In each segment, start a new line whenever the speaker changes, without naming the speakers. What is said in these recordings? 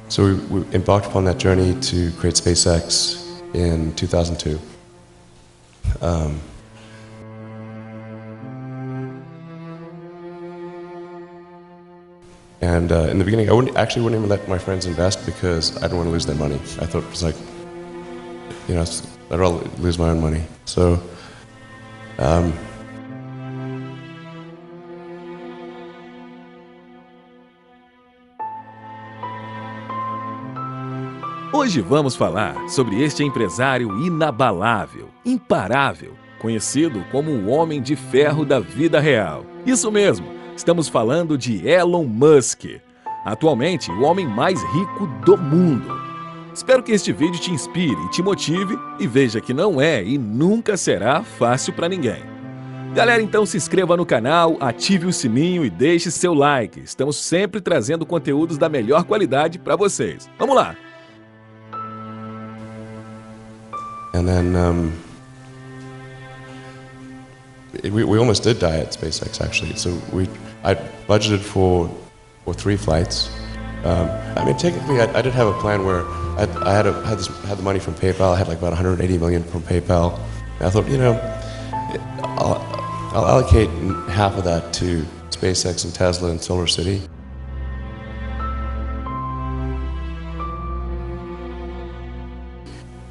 So we embarked upon that journey to create SpaceX in 2002. And in the beginning, I wouldn't even let my friends invest because I didn't want to lose their money. I thought it was like, you know, I'd rather lose my own money. So,
Hoje vamos falar sobre este empresário inabalável, imparável, conhecido como o homem de ferro da vida real. Isso mesmo, estamos falando de Elon Musk, atualmente o homem mais rico do mundo. Espero que este vídeo te inspire e te motive e veja que não é e nunca será fácil para ninguém. Galera, então se inscreva no canal, ative o sininho e deixe seu like. Estamos sempre trazendo conteúdos da melhor qualidade para vocês. Vamos lá!
And then we almost did die at SpaceX, actually. So I budgeted for 3 flights. I mean, technically, I did have a plan where I had the money from PayPal. I had like about 180 million from PayPal. And I thought, you know, I'll allocate half of that to SpaceX and Tesla and Solar City.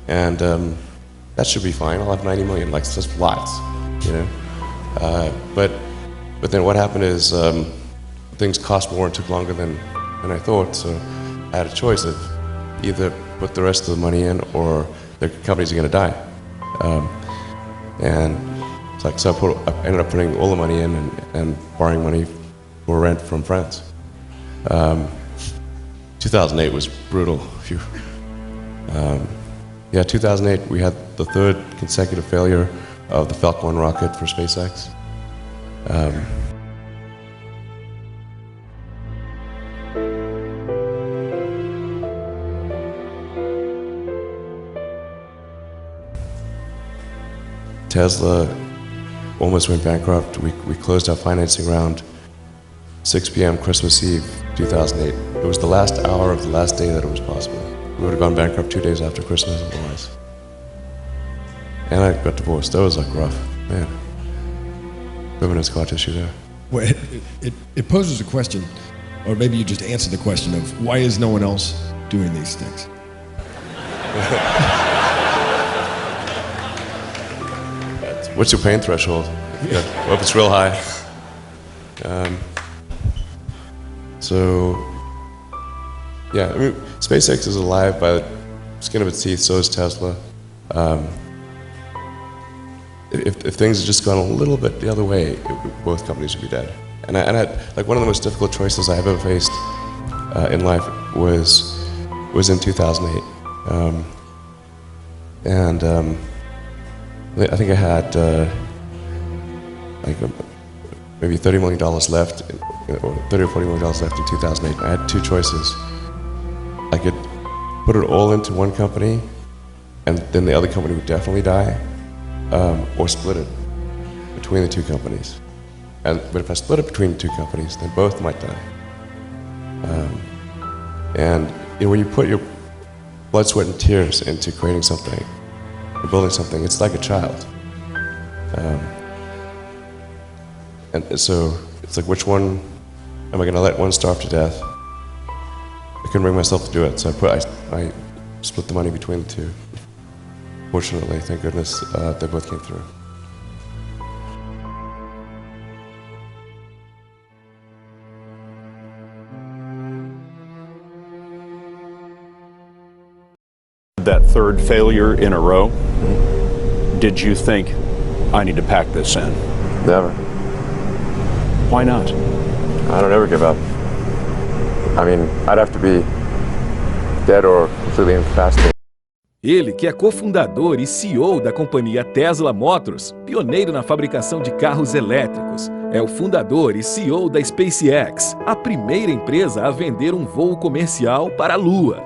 And that should be fine. I'll have 90 million, like just lots, you know. But then what happened is things cost more and took longer than I thought. So I had a choice of either put the rest of the money in or the companies are going to die. And it's like, so I ended up putting all the money in and borrowing money for rent from friends. 2008 was brutal. Phew. Yeah, 2008, we had the 3rd consecutive failure of the Falcon 1 rocket for SpaceX. Tesla almost went bankrupt. We closed our financing round 6 p.m. Christmas Eve, 2008. It was the last hour of the last day that it was possible. We would have gone bankrupt 2 days after Christmas otherwise. And I got divorced. That was like rough, man. Living in scar tissue there.
Well, it poses a question, or maybe you just answered the question of why is no one else doing these things?
What's your pain threshold? Yeah, well, if it's real high. So, yeah, I mean, SpaceX is alive by the skin of its teeth, so is Tesla. If things had just gone a little bit the other way, both companies would be dead. And I like one of the most difficult choices I've ever faced in life was in 2008. I think I had like maybe $30 million left, or $30 or $40 million left in 2008. I had 2 choices. I could put it all into one company, and then the other company would definitely die, or split it between the 2 companies. But if I split it between the 2 companies, then both might die. And you know, when you put your blood, sweat, and tears into creating something, or building something, it's like a child. And so it's like, which one am I going to let one starve to death? I couldn't bring myself to do it, so I split the money between the 2. Fortunately, thank goodness, they both came through.
That 3rd failure in a row, did you think, I need to pack this in?
Never.
Why not?
I don't ever give up. I mean, I'd have to be dead or completely incapacitated.
Ele, que é cofundador e CEO da companhia Tesla Motors, pioneiro na fabricação de carros elétricos, é o fundador e CEO da SpaceX, a primeira empresa a vender um voo comercial para a Lua.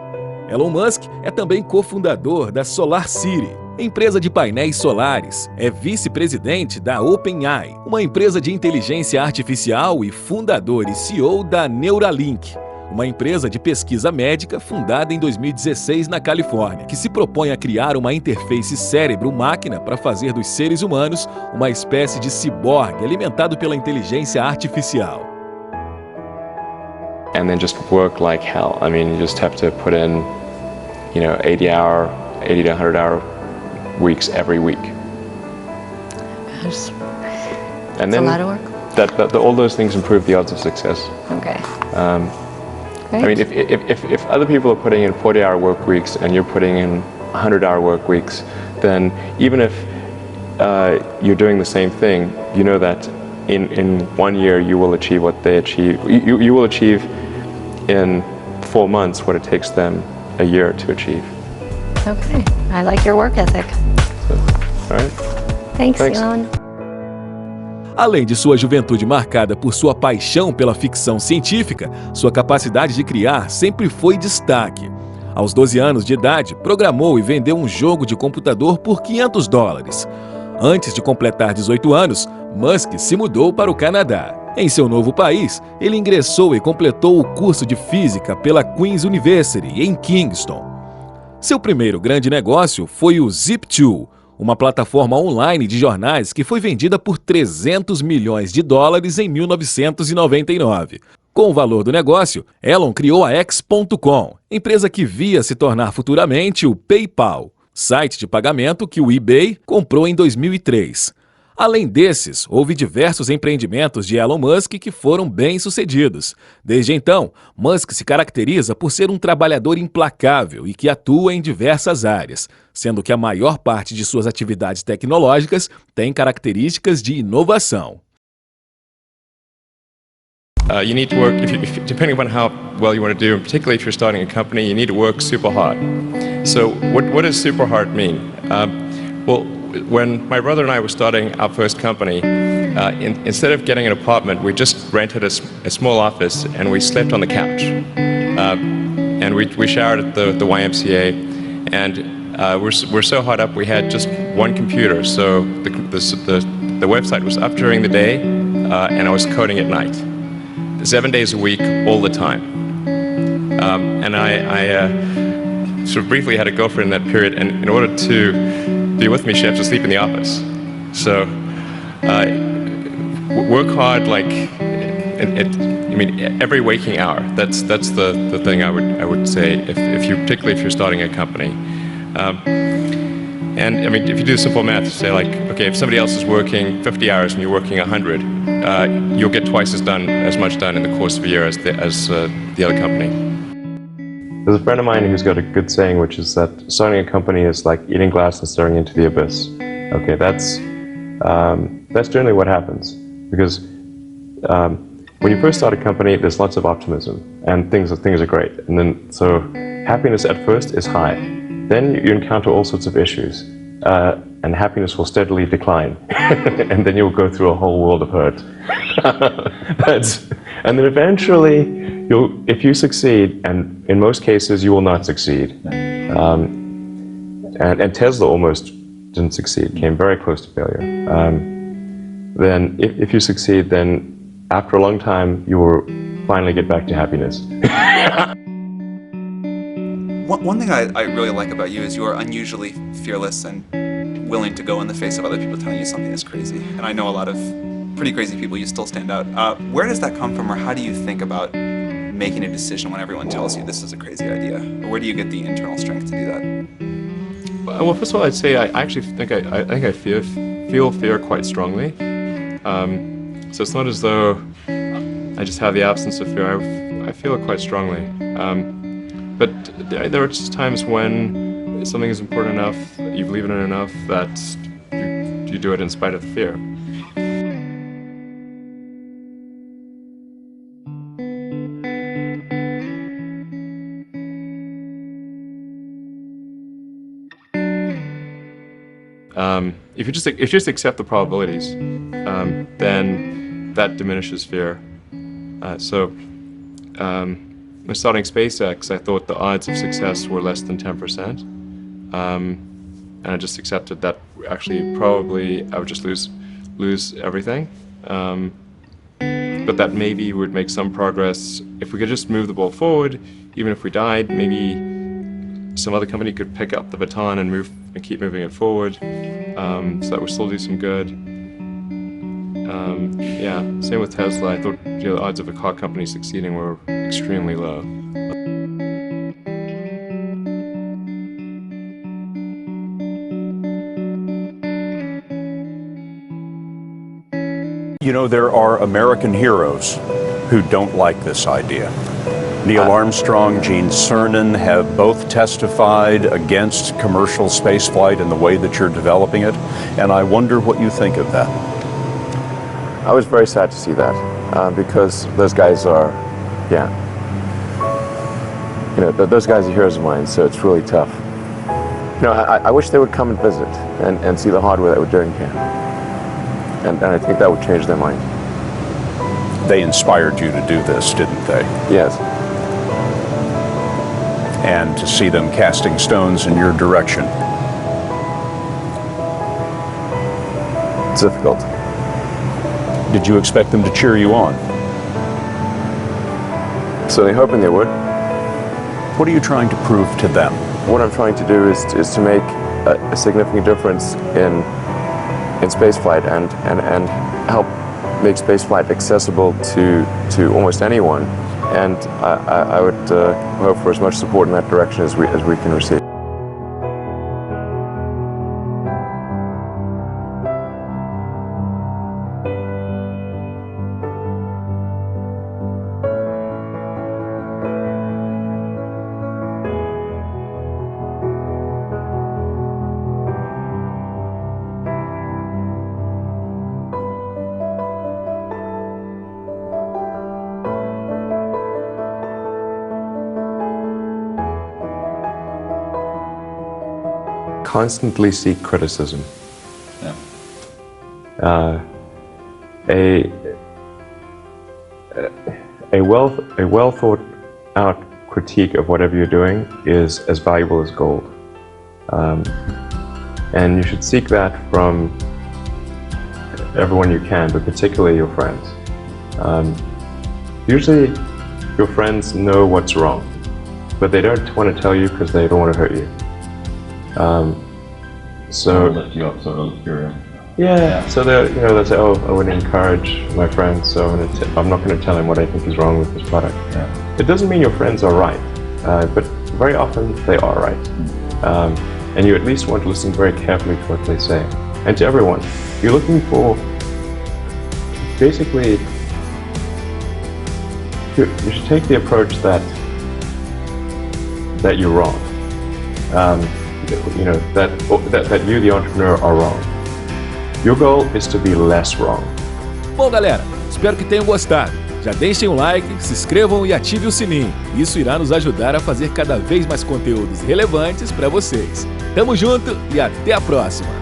Elon Musk é também cofundador da Solar City, empresa de painéis solares. É vice-presidente da OpenAI, uma empresa de inteligência artificial, e fundador e CEO da Neuralink, uma empresa de pesquisa médica fundada em 2016 na Califórnia, que se propõe a criar uma interface cérebro-máquina para fazer dos seres humanos uma espécie de ciborgue alimentado pela inteligência artificial.
And then just work like hell. I mean, you just have to put in, 80 to 100-hour weeks every week.
Gosh,
And
it's a
then
lot of work.
all those things improve the odds of success.
Okay.
I mean, if other people are putting in 40-hour work weeks and you're putting in 100-hour work weeks, then even if you're doing the same thing, you know that in 1 year you will achieve what they achieve. You will achieve in 4 months what it takes them a year to achieve.
Okay. I like your work ethic.
So, all right.
Thanks,
Thanks.
Elon.
Além de sua juventude marcada por sua paixão pela ficção científica, sua capacidade de criar sempre foi destaque. Aos 12 anos de idade, programou e vendeu um jogo de computador por $500. Antes de completar 18 anos, Musk se mudou para o Canadá. Em seu novo país, ele ingressou e completou o curso de física pela Queen's University, em Kingston. Seu primeiro grande negócio foi o Zip2, uma plataforma online de jornais que foi vendida por $300 milhões em 1999. Com o valor do negócio, Elon criou a X.com, empresa que via se tornar futuramente o PayPal, site de pagamento que o eBay comprou em 2003. Além desses, houve diversos empreendimentos de Elon Musk que foram bem-sucedidos. Desde então, Musk se caracteriza por ser um trabalhador implacável e que atua em diversas áreas, sendo que a maior parte de suas atividades tecnológicas tem características de inovação.
You need to work, depending upon how well you want to do, and particularly if you're starting a company, you need to work super hard. So what does super hard mean? Well, when my brother and I were starting our first company, instead of getting an apartment, we just rented a small office and we slept on the couch. And we showered at the YMCA, and we're so hot up we had just one computer, so the website was up during the day, and I was coding at night. 7 days a week, all the time. And I sort of briefly had a girlfriend in that period, and in order to be with me, she had to sleep in the office. So work hard, every waking hour. That's the thing I would say particularly if you're starting a company. And I mean, if you do simple math, say okay, if somebody else is working 50 hours and you're working 100, you'll get twice as much done in the course of a year as the other company. There's a friend of mine who's got a good saying, which is that starting a company is like eating glass and staring into the abyss. Okay, that's generally what happens, because when you first start a company, there's lots of optimism and things are great, and then so happiness at first is high. Then you encounter all sorts of issues, and happiness will steadily decline, and then you'll go through a whole world of hurt. And then eventually, if you succeed, and in most cases you will not succeed, and Tesla almost didn't succeed, came very close to failure. Then if you succeed, then after a long time you will finally get back to happiness.
One thing I really like about you is you are unusually fearless and willing to go in the face of other people telling you something is crazy. And I know a lot of pretty crazy people, you still stand out. Where does that come from, or how do you think about making a decision when everyone tells you this is a crazy idea? Or where do you get the internal strength to do that?
Well, first of all, I'd say I actually think I feel fear quite strongly. So it's not as though I just have the absence of fear. I feel it quite strongly. But there are just times when something is important enough, you believe in it enough, that you do it in spite of the fear. If you just accept the probabilities, then that diminishes fear. When starting SpaceX, I thought the odds of success were less than 10%, and I just accepted that actually probably I would just lose everything. But
but that maybe would make some progress. If we could just move the ball forward, even if we died, maybe some other company could pick up the baton and keep moving it forward, so that would still do some good. Yeah, same with Tesla. I thought the odds of a car company succeeding were extremely low.
You know, there are American heroes who don't like this idea. Neil Armstrong, Gene Cernan have both testified against commercial spaceflight and the way that you're developing it, and I wonder what you think of that.
I was very sad to see that, because those guys are, yeah, you know, those guys are heroes of mine, so it's really tough. You know, I wish they would come and visit and see the hardware that we're doing here. And I think that would change their mind.
They inspired you to do this, didn't they?
Yes.
And to see them casting stones in your direction.
It's difficult.
Did you expect them to cheer you on?
Certainly hoping they would.
What are you trying to prove to them?
What I'm trying to do is to make a significant difference in spaceflight and help make spaceflight accessible to almost anyone. And I would hope for as much support in that direction as we can receive. Constantly seek criticism.
Yeah.
A well thought out critique of whatever you're doing is as valuable as gold, and you should seek that from everyone you can, but particularly your friends. Usually, your friends know what's wrong, but they don't want to tell you because they don't want to hurt you. So
lift you up, sort of your.
Yeah. So they'll say, "Oh, I want to encourage my friend, so I'm not going to tell him what I think is wrong with this product."
Yeah.
It doesn't mean your friends are right, but very often they are right, and you at least want to listen very carefully to what they say. And to everyone, you're looking for basically. You should take the approach that you're wrong. You know, that you, the entrepreneur, are wrong. Your goal is to be less wrong.
Bom, galera, espero que tenham gostado. Já deixem um like, se inscrevam e ativem o sininho. Isso irá nos ajudar a fazer cada vez mais conteúdos relevantes para vocês. Tamo junto e até a próxima!